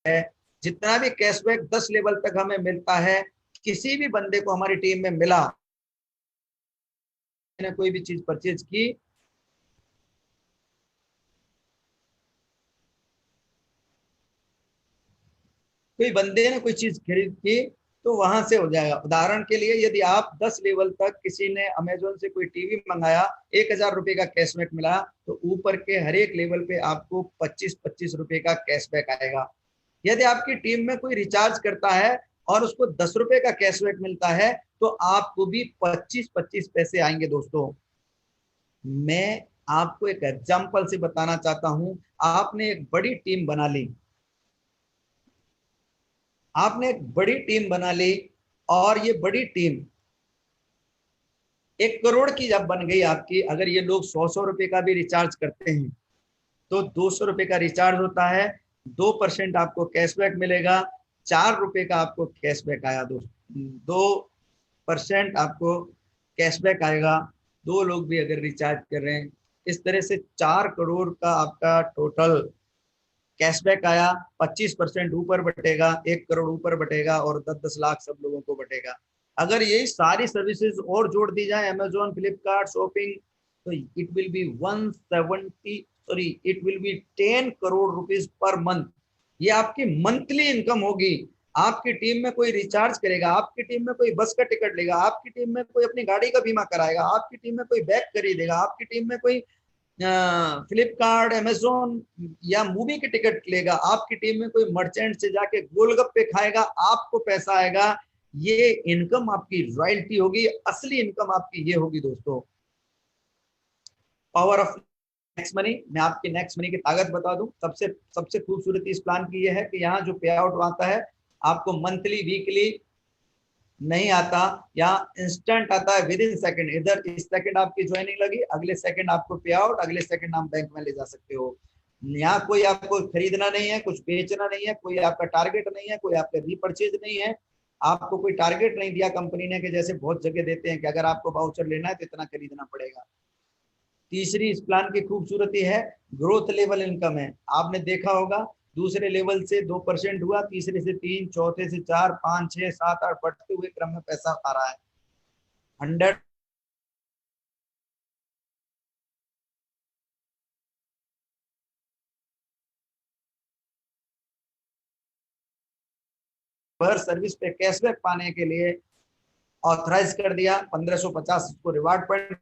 है, जितना भी कैशबैक 10 लेवल तक हमें मिलता है, किसी भी बंदे को हमारी टीम में मिला, मैंने कोई भी चीज परचेज की, कोई बंदे ने कोई चीज खरीद की, तो वहां से हो जाएगा। उदाहरण के लिए, यदि आप 10 लेवल तक, किसी ने अमेजोन से कोई टीवी मंगाया, 1000 रुपए का कैशबैक मिला, तो ऊपर के हर एक लेवल पे आपको 25-25 रुपए का कैशबैक आएगा। यदि आपकी टीम में कोई रिचार्ज करता है और उसको 10 रुपए का कैशबैक मिलता है, तो आपको भी 25-25 पैसे आएंगे दोस्तों। मैं आपको एक एग्जाम्पल से बताना चाहता हूं। आपने एक बड़ी टीम बना ली, आपने एक बड़ी टीम बना ली, और ये बड़ी टीम 1 करोड़ की जब बन गई आपकी, अगर ये लोग 100 रुपए का भी रिचार्ज करते हैं, तो 200 रुपए का रिचार्ज होता है, 2% आपको कैशबैक मिलेगा, 4 रुपए का आपको कैशबैक आया दोस्तों, 2% आपको कैशबैक आएगा। 2 लोग भी अगर रिचार्ज कर रहे हैं, इस तरह से 4 करोड़ का आपका टोटल कैशबैक आया। 25% ऊपर बटेगा, 1 करोड़ ऊपर बटेगा, और 10-10 लाख सब लोगों को बटेगा। अगर यही सारी सर्विसेज और जोड़ दी जाए, अमेजोन, फ्लिपकार्ट, शॉपिंग, तो it will be 10 crore rupees per month. ये आपकी मंथली इनकम होगी। आपकी टीम में कोई रिचार्ज करेगा, आपकी टीम में कोई बस का टिकट लेगा, आपकी टीम में कोई अपनी गाड़ी का बीमा कराएगा, आपकी टीम में कोई बैग खरीदेगा, आपकी टीम में कोई फ्लिपकार्ट, अमेजोन या मूवी की टिकट लेगा, आपकी टीम में कोई मर्चेंट से जाके गोलगप्पे खाएगा, आपको पैसा आएगा। ये इनकम आपकी रॉयल्टी होगी। असली इनकम आपकी ये होगी दोस्तों। Power of next money. मैं आपकी नेक्स्ट मनी की ताकत बता दूं। सबसे सबसे खूबसूरती इस प्लान की ये है कि यहाँ जो पे आउट आता है, आपको मंथली, वीकली नहीं आता, या इंस्टेंट आता है, विद इन सेकंड। इधर इस सेकंड आपकी ज्वाइनिंग लगी, अगले सेकंड आपको पे आउट, अगले सेकंड आप बैंक में ले जा सकते हो। यहाँ कोई आपको खरीदना नहीं है, कुछ बेचना नहीं है, कोई आपका टारगेट नहीं है, कोई आपका रीपरचेज नहीं है। आपको कोई टारगेट नहीं दिया कंपनी ने, कि जैसे बहुत जगह देते हैं कि अगर आपको वाउचर लेना है तो इतना खरीदना पड़ेगा। तीसरी इस प्लान की खूबसूरती है, ग्रोथ लेवल इनकम है। आपने देखा होगा, दूसरे लेवल से 2% हुआ, तीसरे से 3, चौथे से 4, 5, 6, 7, 8, बढ़ते हुए क्रम में पैसा आ रहा है। 100 पर सर्विस पे कैशबैक पाने के लिए ऑथराइज कर दिया। 1550 को रिवार्ड पॉइंट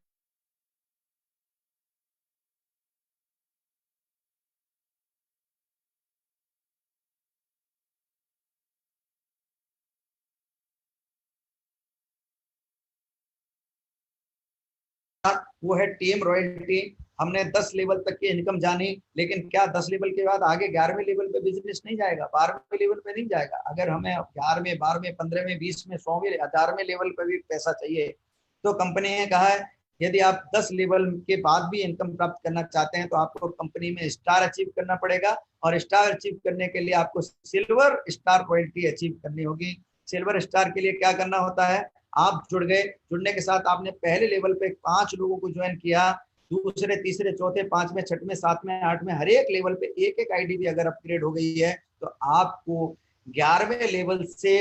वो है टीम रॉयल्टी। हमने 10 लेवल तक की इनकम जानी, लेकिन क्या 10 लेवल के बाद आगे 11वें लेवल पे बिजनेस नहीं जाएगा, 12वें लेवल पे नहीं जाएगा? अगर हमें 11वें, 12वें, 15वें, 20वें, 100वें, 1000वें लेवल पे भी पैसा चाहिए, तो कंपनी ने कहा है, यदि आप 10 लेवल के बाद भी इनकम प्राप्त करना चाहते हैं, तो आपको कंपनी में स्टार अचीव करना पड़ेगा, और स्टार अचीव करने के लिए आपको सिल्वर स्टार रॉयल्टी अचीव करनी होगी। सिल्वर स्टार के लिए क्या करना होता है? आप जुड़ गए, जुड़ने के साथ आपने पहले लेवल पे 5 लोगों को ज्वाइन किया, दूसरे, तीसरे, चौथे, 5वें, 6वें, 7वें, 8वें, हर एक लेवल पे एक एक आईडी भी अगर अपग्रेड हो गई है, तो आपको 11वें लेवल से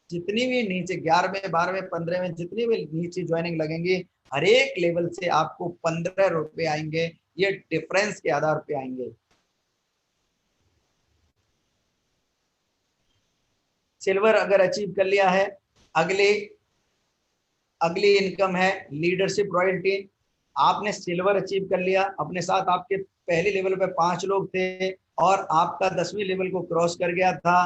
जितनी भी नीचे 11वें 12वें 15वें जितनी भी नीचे ज्वाइनिंग लगेंगी, हर एक लेवल से आपको 15 रुपए आएंगे। ये डिफरेंस के आधार पे आएंगे। सिल्वर अगर अचीव कर लिया है, अगली अगली इनकम है लीडरशिप रॉयल्टी। आपने सिल्वर अचीव कर लिया, अपने साथ आपके पहले लेवल पे 5 लोग थे और आपका 10वीं लेवल को क्रॉस कर गया था,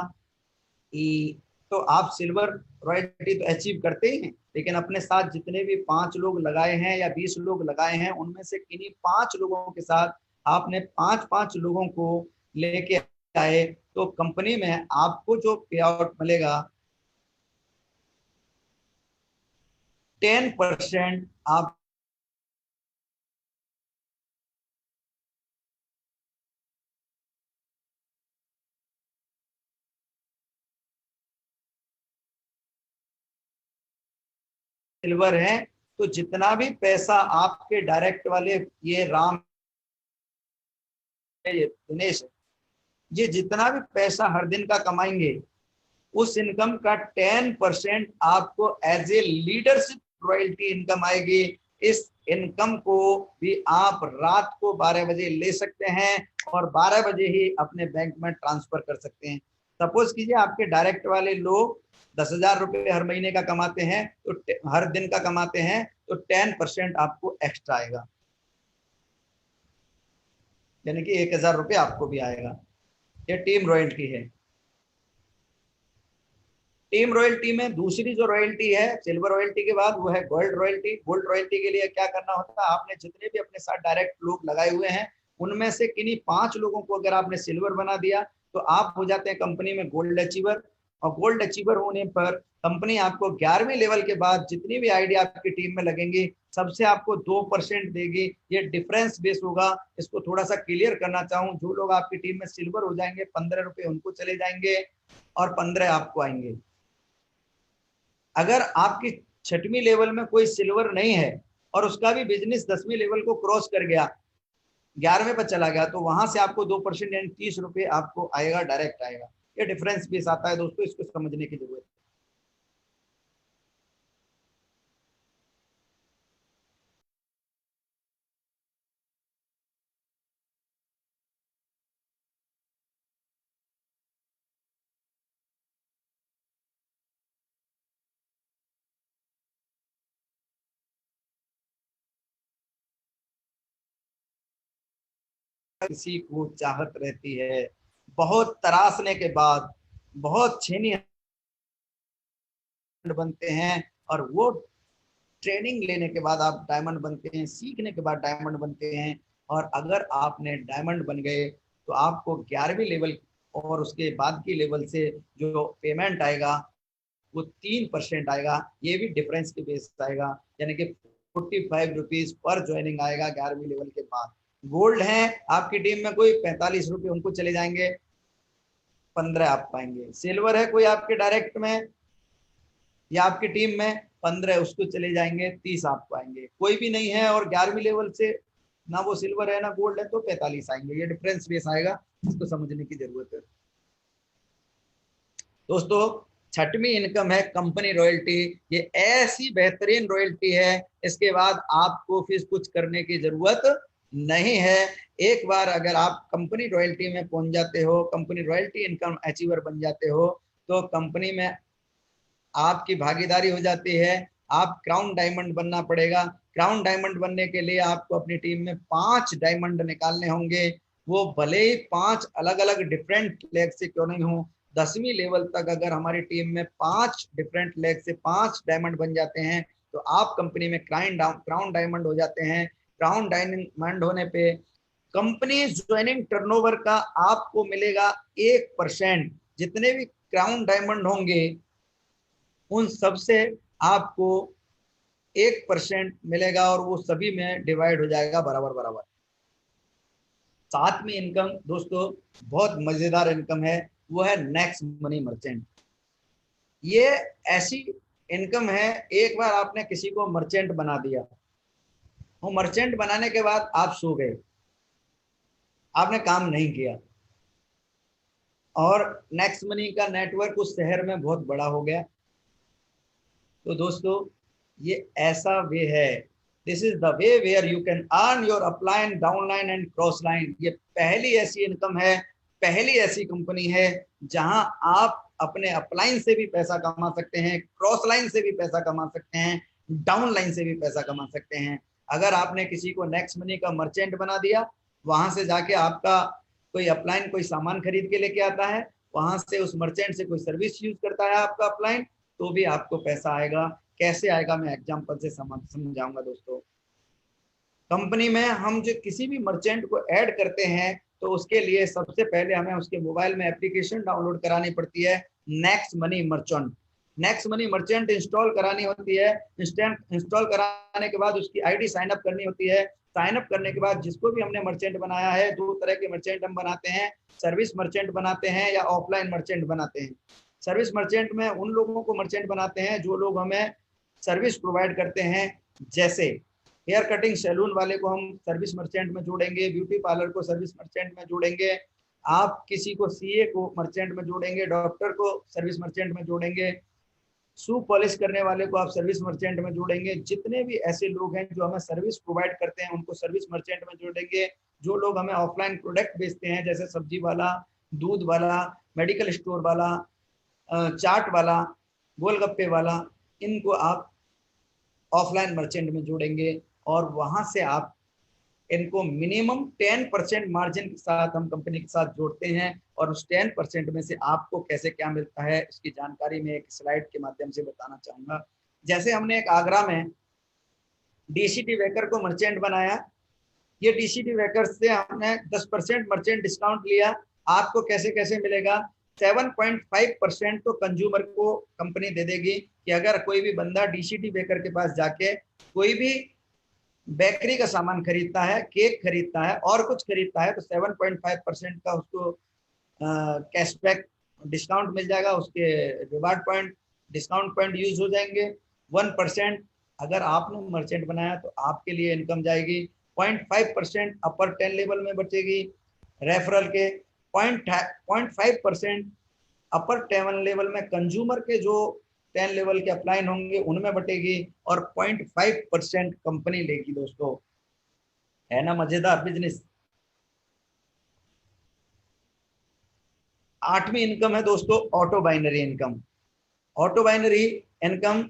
तो आप सिल्वर रॉयल्टी तो अचीव करते ही हैं, लेकिन अपने साथ जितने भी 5 लोग लगाए हैं या 20 लोग लगाए हैं, उनमें से किन्हीं 5 लोगों के साथ आपने 5-5 लोगों को लेके आए, तो कंपनी में आपको जो पे आउट मिलेगा 10% आप सिल्वर है। तो जितना भी पैसा आपके डायरेक्ट वाले, ये राम है, ये दिनेश है, ये जितना भी पैसा हर दिन का कमाएंगे, उस इनकम का 10% आपको as a leadership royalty income आएगी। इस इनकम को भी आप रात को 12 बजे ले सकते हैं और 12 बजे ही अपने बैंक में ट्रांसफर कर सकते हैं। सपोज कीजिए आपके डायरेक्ट वाले लोग 10,000 रुपए हर महीने का कमाते हैं, तो हर दिन का कमाते हैं, तो 10% आपको एक्स्ट्रा आएगा, यानी कि 1,000 रुपये आपको भी आएगा। ये टीम रॉयल्टी है। टीम रॉयल्टी में दूसरी जो रॉयल्टी है सिल्वर रॉयल्टी के बाद, वो है गोल्ड रॉयल्टी। गोल्ड रॉयल्टी के लिए क्या करना होता है, आपने जितने भी अपने साथ डायरेक्ट लोग लगाए हुए हैं, उनमें से किन्हीं 5 लोगों को अगर आपने सिल्वर बना दिया, तो आप हो जाते हैं कंपनी में गोल्ड अचीवर। और गोल्ड अचीवर होने पर कंपनी आपको 11वें लेवल के बाद जितनी भी आइडिया आपकी टीम में लगेंगी, सबसे आपको 2% देगी। ये डिफरेंस बेस होगा। इसको थोड़ा सा क्लियर करना चाहूँ, जो लोग आपकी टीम में सिल्वर हो जाएंगे, 15 रुपए उनको चले जाएंगे और 15 आपको आएंगे। अगर आपकी 6वीं लेवल में कोई सिल्वर नहीं है और उसका भी बिजनेस 10वीं लेवल को क्रॉस कर गया, 11वें पर चला गया, तो वहां से आपको 2% यानी 30 रुपए आपको आएगा, डायरेक्ट आएगा। ये डिफरेंस भी आता है दोस्तों, इसको समझने की जरूरत है। किसी को चाहत रहती है, बहुत तरासने के बाद, बहुत छेनी बनते हैं, और वो ट्रेनिंग लेने के बाद आप डायमंड बनते हैं, सीखने के बाद डायमंड बनते हैं। और अगर आपने डायमंड बन गए, तो आपको 11वीं लेवल और उसके बाद की लेवल से जो पेमेंट आएगा वो 3% आएगा। ये भी डिफरेंस के बेस आएगा, यानी कि 45 रुपीज पर ज्वाइनिंग आएगा 11वीं लेवल के बाद। गोल्ड है आपकी टीम में कोई, 45 रुपये उनको चले जाएंगे, 15 आप पाएंगे। सिल्वर है कोई आपके डायरेक्ट में या आपकी टीम में, 15 उसको चले जाएंगे, 30 आपको आएंगे। कोई भी नहीं है और 11वीं लेवल से ना वो सिल्वर है ना गोल्ड है, तो 45 आएंगे। ये डिफरेंस बेस आएगा, इसको समझने की जरूरत है दोस्तों। 6वीं इनकम है कंपनी रॉयल्टी। ये ऐसी बेहतरीन रॉयल्टी है, इसके बाद आपको फिर कुछ करने की जरूरत नहीं है। एक बार अगर आप कंपनी रॉयल्टी में पहुंच जाते हो, कंपनी रॉयल्टी इनकम अचीवर बन जाते हो, तो कंपनी में आपकी भागीदारी हो जाती है। आप क्राउन डायमंड बनना पड़ेगा। क्राउन डायमंड बनने के लिए आपको अपनी टीम में 5 डायमंड निकालने होंगे। वो भले ही 5 अलग अलग डिफरेंट लेग से क्यों नहीं हो, 10वीं लेवल तक अगर हमारी टीम में 5 डिफरेंट लेग से 5 डायमंड बन जाते हैं, तो आप कंपनी में क्राउन डायमंड हो जाते हैं। क्राउन डायमंड होने पे कंपनी ज्वाइनिंग टर्नओवर का आपको मिलेगा 1%। जितने भी क्राउन डायमंड होंगे उन सब से आपको 1% मिलेगा, और वो सभी में डिवाइड हो जाएगा बराबर बराबर। 7वीं इनकम दोस्तों बहुत मजेदार इनकम है, वो है नेक्स्ट मनी मर्चेंट। ये ऐसी इनकम है, एक बार आपने किसी को मर्चेंट बना दिया, वो मर्चेंट बनाने के बाद आप सो गए, आपने काम नहीं किया, और नेक्स्ट मनी का नेटवर्क उस शहर में बहुत बड़ा हो गया। तो दोस्तों ये ऐसा वे है, this is the way where you can earn your upline, downline and cross line. ये पहली ऐसी इनकम है, पहली ऐसी कंपनी है जहां आप अपने अपलाइन से भी पैसा कमा सकते हैं, क्रॉस लाइन से भी पैसा कमा सकते हैं, डाउन लाइन से भी पैसा कमा सकते हैं। अगर आपने किसी को नेक्स्ट मनी का मर्चेंट बना दिया, वहां से जाके आपका कोई अपलाइन कोई सामान खरीद के लेके आता है, वहां से उस मर्चेंट से कोई सर्विस यूज करता है आपका अपलाइन, तो भी आपको पैसा आएगा। कैसे आएगा मैं एग्जांपल से समझाऊंगा दोस्तों। कंपनी में हम जो किसी भी मर्चेंट को ऐड करते हैं तो उसके लिए सबसे पहले हमें उसके मोबाइल में एप्लीकेशन डाउनलोड करानी पड़ती है, next money merchant. Next money merchant install करानी होती है। इंस्टॉल कराने के बाद उसकी आईडी साइन अप करनी होती है। साइन अप करने के बाद जिसको भी हमने मर्चेंट बनाया है, दो तरह के मर्चेंट हम बनाते हैं, सर्विस मर्चेंट बनाते हैं या ऑफलाइन मर्चेंट बनाते हैं। सर्विस मर्चेंट में उन लोगों को मर्चेंट बनाते हैं जो लोग हमें सर्विस प्रोवाइड करते हैं। जैसे हेयर कटिंग सैलून वाले को हम सर्विस मर्चेंट में जोड़ेंगे, ब्यूटी पार्लर को सर्विस मर्चेंट में जोड़ेंगे, आप किसी को सीए को मर्चेंट में जोड़ेंगे, डॉक्टर को सर्विस मर्चेंट में जोड़ेंगे, शू पॉलिश करने वाले को आप सर्विस मर्चेंट में जोड़ेंगे। जितने भी ऐसे लोग हैं जो हमें सर्विस प्रोवाइड करते हैं उनको सर्विस मर्चेंट में जोड़ेंगे। जो लोग हमें ऑफलाइन प्रोडक्ट बेचते हैं जैसे सब्जी वाला, दूध वाला, मेडिकल स्टोर वाला, चाट वाला, गोलगप्पे वाला, इनको आप ऑफलाइन मर्चेंट में जोड़ेंगे और वहां से आप इनको मिनिमम 10% मार्जिन के साथ हम कंपनी के साथ जोड़ते हैं। और उस 10% में से आपको कैसे क्या मिलता है इसकी जानकारी मैं एक स्लाइड के माध्यम से बताना चाहूंगा। जैसे हमने एक आगरा में डीसीटी वेकर को मर्चेंट बनाया, ये डीसीटी वेकर से हमने 10% मर्चेंट डिस्काउंट लिया। आपको कैसे कैसे मिलेगा, 7.5% तो कंज्यूमर को कंपनी दे देगी कि अगर कोई भी बंदा डीसीटी वेकर के पास जाके कोई भी बेकरी का सामान खरीदता है, केक खरीदता है और कुछ खरीदता है, तो 7.5% का उसको कैशबैक डिस्काउंट मिल जाएगा। उसके reward point, discount point use हो जाएंगे। 1% अगर आपने मर्चेंट बनाया तो आपके लिए इनकम जाएगी। 0.5% अपर 10 लेवल में बचेगी रेफरल के। 0.5% अपर 10 लेवल में कंज्यूमर के जो 10 लेवल के अपलाइन होंगे उनमें बटेगी और 0.5% कंपनी लेगी। दोस्तों है ना मजेदार बिजनेस। 8वीं इनकम है दोस्तों auto binary income. Auto binary income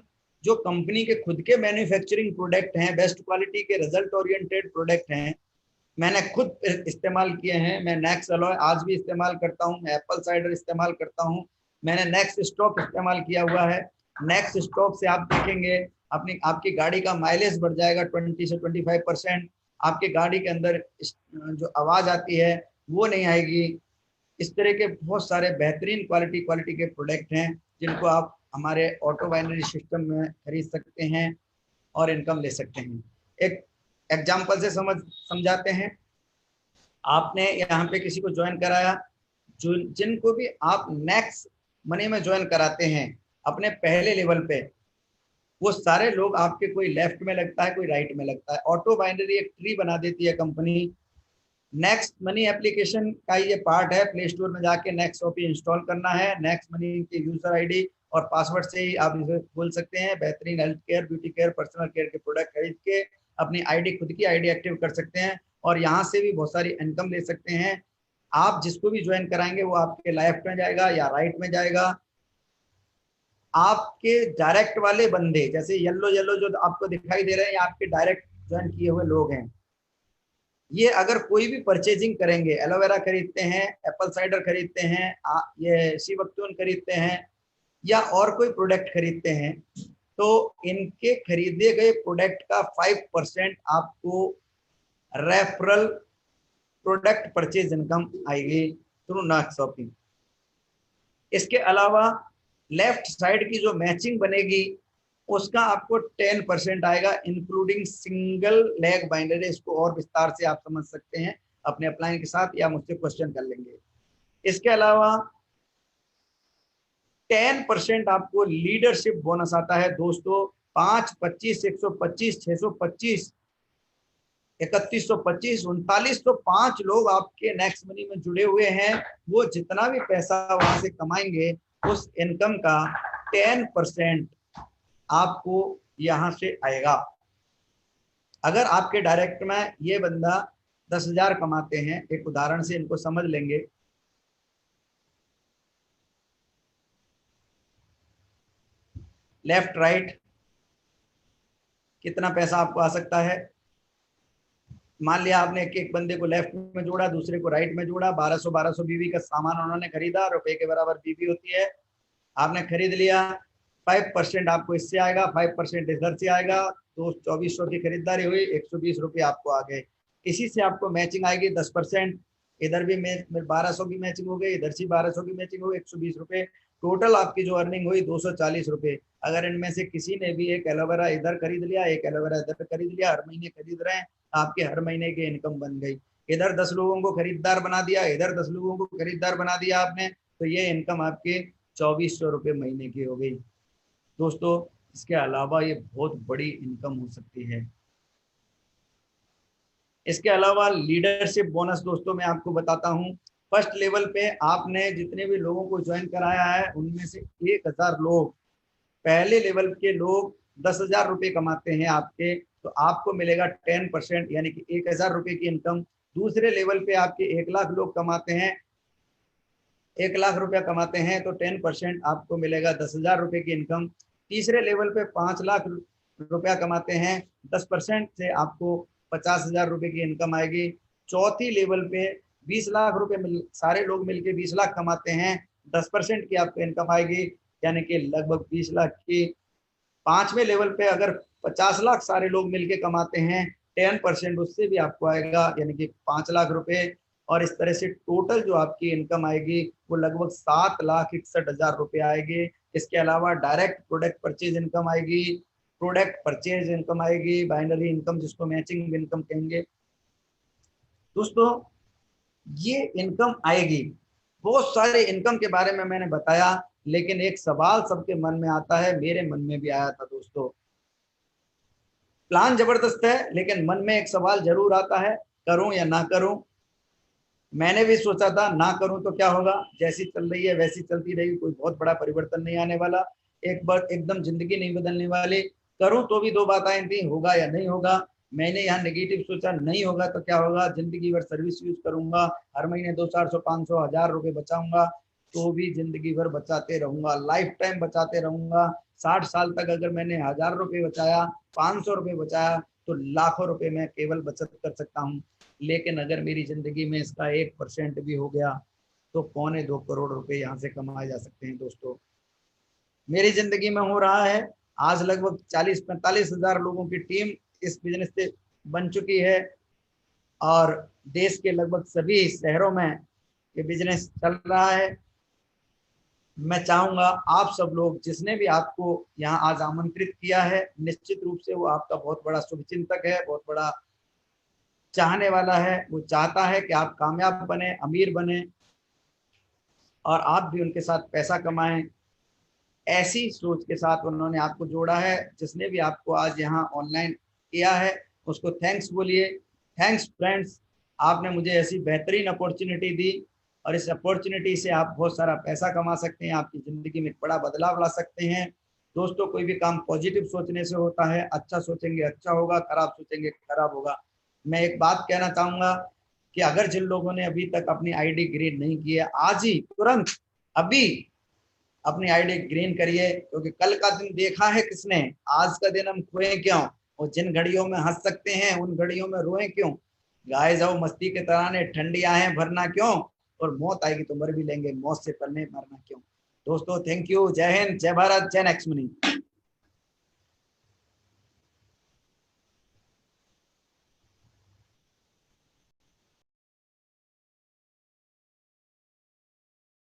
जो कंपनी के खुद के मैन्युफैक्चरिंग प्रोडक्ट हैं, बेस्ट क्वालिटी के रिजल्ट ओरिएंटेड प्रोडक्ट हैं, मैंने खुद इस्तेमाल किए हैं। मैं नेक्स्ट अलॉय आज भी इस्तेमाल करता हूँ, मैं एप्पल साइडर इस्तेमाल करता हूँ, मैंने नेक्स्ट स्टॉक इस्तेमाल किया हुआ है। नेक्स्ट स्टॉक से आप देखेंगे अपनी आपकी गाड़ी का माइलेज बढ़ जाएगा 20 से 25%। आपकी गाड़ी के अंदर जो आवाज आती है वो नहीं आएगी। इस तरह के बहुत सारे बेहतरीन क्वालिटी के प्रोडक्ट हैं जिनको आप हमारे ऑटो बाइनरी सिस्टम में खरीद सकते हैं और इनकम ले सकते हैं। एक एग्जाम्पल से समझाते हैं। आपने यहाँ पे किसी को ज्वाइन कराया, जो जिनको भी आप नेक्स्ट मनी में ज्वाइन कराते हैं अपने पहले लेवल पे, वो सारे लोग आपके कोई लेफ्ट में लगता है, कोई राइट में लगता है। ऑटो बाइनरी एक ट्री बना देती है कंपनी। नेक्स्ट मनी एप्लीकेशन का ये पार्ट है, प्ले स्टोर में जाके नेक्स्ट ओपी इंस्टॉल करना है। नेक्स्ट मनी के यूजर आईडी और पासवर्ड से ही आप इसे खोल सकते हैं। बेहतरीन health care, beauty care, personal care के प्रोडक्ट खरीद के अपनी आईडी, खुद की आईडी एक्टिव कर सकते हैं और यहाँ से भी बहुत सारी इनकम ले सकते हैं। आप जिसको भी ज्वाइन कराएंगे वो आपके लेफ्ट में जाएगा या राइट में जाएगा। आपके डायरेक्ट वाले बंदे जैसे येलो येलो जो आपको दिखाई दे रहे हैं, ये आपके डायरेक्ट ज्वाइन किए हुए लोग हैं। ये अगर कोई भी परचेजिंग करेंगे, एलोवेरा खरीदते हैं, एप्पल साइडर खरीदते हैं, ये सीवक्तून खरीदते हैं या और कोई प्रोडक्ट खरीदते हैं, तो इनके खरीदे गए प्रोडक्ट का 5% आपको रेफरल प्रोडक्ट परचेज इनकम आएगी थ्रू नाक शॉपिंग। इसके अलावा लेफ्ट साइड की जो मैचिंग बनेगी उसका आपको 10% आएगा, इंक्लूडिंग सिंगल लेग बाइनरी। इसको और विस्तार से आप समझ सकते हैं अपने अपलाइन के साथ या मुझसे क्वेश्चन कर लेंगे। इसके अलावा 10% आपको लीडरशिप बोनस आता है दोस्तों। 5, 25, 125, 625 3125, 3905 लोग आपके नेक्स्ट मनी में जुड़े हुए हैं। वो जितना भी पैसा वहां से कमाएंगे उस इनकम का 10% आपको यहां से आएगा। अगर आपके डायरेक्ट में ये बंदा 10,000 कमाते हैं, एक उदाहरण से इनको समझ लेंगे, लेफ्ट राइट कितना पैसा आपको आ सकता है। मान लिया आपने एक बंदे को लेफ्ट में जोड़ा, दूसरे को राइट में जोड़ा, 1200 बीवी का सामान उन्होंने खरीदा, रुपए के बराबर बीवी होती है, आपने खरीद लिया, 5% आपको इससे आएगा, 5% इधर से आएगा, तो 2400 की खरीदारी हुई, 120 रुपये आपको आ गए। इसी से आपको मैचिंग आएगी 10%, इधर भी 1200 की मैचिंग हो गई, इधर से 1200 की मैचिंग हो गई, 120 रुपये, टोटल आपकी जो अर्निंग हुई 240 रुपये। अगर इनमें से किसी ने भी एक एलोवेरा इधर खरीद लिया, एक एलोवेरा इधर खरीद लिया, हर महीने खरीद रहे हैं, आपके हर महीने की इनकम बन गई। इधर 10 लोगों को खरीदार बना दिया, इधर 10 लोगों को खरीदार बना दिया आपने, तो ये इनकम आपके 2400 रुपये महीने की हो गई। दोस्तों इसके अलावा ये बहुत बड़ी इनकम हो सकती है। इसके अलावा लीडरशिप बोनस दोस्तों मैं आपको बताता हूं। फर्स्ट लेवल पे आपने जितने भी लोगों को ज्वाइन कराया है उनमें से 1000 लोग, पहले लेवल के लोग 10,000 रुपये कमाते हैं आपके, तो आपको मिलेगा 10% यानी कि 1000 रुपये की इनकम। दूसरे लेवल पे आपके 1 लाख लोग कमाते हैं, 1 लाख रुपया कमाते हैं, तो 10% आपको मिलेगा 10,000 रुपये की इनकम। तीसरे लेवल पे 5 लाख रुपया कमाते हैं, 10% से आपको 50,000 रुपये की इनकम आएगी। चौथी लेवल पे 20 लाख रुपए सारे लोग मिलके 20 लाख कमाते हैं, 10% की आपको इनकम आएगी, यानी कि लगभग 20 लाख की। पांचवें लेवल पे अगर 50 लाख सारे लोग मिलके कमाते हैं, 10% उससे भी आपको आएगा, यानी कि 5 लाख रुपए। और इस तरह से टोटल जो आपकी इनकम आएगी वो लगभग 7,61,000 रुपये आएगी। इसके अलावा डायरेक्ट प्रोडक्ट परचेज इनकम आएगी, प्रोडक्ट परचेज इनकम आएगी, बाइनरी इनकम जिसको मैचिंग इनकम कहेंगे। दोस्तों ये इनकम आएगी। बहुत सारे इनकम के बारे में मैंने बताया, लेकिन एक सवाल सबके मन में आता है, मेरे मन में भी आया था दोस्तों। प्लान जबरदस्त है, लेकिन मन में एक सवाल जरूर आता है, करूं या ना करूं। मैंने भी सोचा था ना करूं तो क्या होगा, जैसी चल रही है वैसी चलती रहेगी, कोई बहुत बड़ा परिवर्तन नहीं आने वाला, एक बार एकदम जिंदगी नहीं बदलने वाली। करूं तो भी दो बातें थी, होगा या नहीं होगा। मैंने यहाँ नेगेटिव सोचा, नहीं होगा तो क्या होगा, जिंदगी भर सर्विस यूज करूंगा, हर महीने 200, 400, 500, 1000 रुपये बचाऊंगा, तो भी जिंदगी भर बचाते रहूंगा, लाइफ टाइम बचाते रहूंगा। 60 साल तक अगर मैंने 1000 रुपये बचाया, 500 रुपये बचाया, तो लाखों रुपए मैं केवल बचत कर सकता हूँ। लेकिन अगर मेरी जिंदगी में इसका 1% भी हो गया तो 2.25 करोड़ रुपए यहाँ से कमाए जा सकते हैं। दोस्तों मेरी जिंदगी में हो रहा है, आज लगभग 40-45 हजार लोगों की टीम इस बिजनेस से बन चुकी है, और देश के लगभग सभी शहरों में ये बिजनेस चल रहा है। मैं चाहूंगा आप सब लोग, जिसने भी आपको यहाँ आज आमंत्रित किया है, निश्चित रूप से वो आपका बहुत बड़ा शुभचिंतक है, बहुत बड़ा चाहने वाला है। वो चाहता है कि आप कामयाब बने, अमीर बने, और आप भी उनके साथ पैसा कमाएं। ऐसी सोच के साथ उन्होंने आपको जोड़ा है। जिसने भी आपको आज यहाँ ऑनलाइन किया है उसको थैंक्स बोलिए। थैंक्स फ्रेंड्स, आपने मुझे ऐसी बेहतरीन अपॉर्चुनिटी दी, और इस अपॉर्चुनिटी से आप बहुत सारा पैसा कमा सकते हैं, आपकी ज़िंदगी में बड़ा बदलाव ला सकते हैं। दोस्तों कोई भी काम पॉजिटिव सोचने से होता है, अच्छा सोचेंगे अच्छा होगा, खराब सोचेंगे खराब होगा। मैं एक बात कहना चाहूँगा कि अगर जिन लोगों ने अभी तक अपनी आईडी ग्रीन नहीं की है, आज ही तुरंत अभी अपनी आईडी ग्रीन करिए, क्योंकि कल का दिन देखा है किसने, आज का दिन हम खोए क्यों, और जिन घड़ियों में हंस सकते हैं उन घड़ियों में रोए क्यों। गाए जाओ मस्ती के तराने, ठंडी आहें भरना क्यों, और मौत आएगी तो मर भी लेंगे, मौत से पहले मरना क्यों। दोस्तों थैंक यू, जय हिंद, जय भारत, जय नेक्स्ट मनी।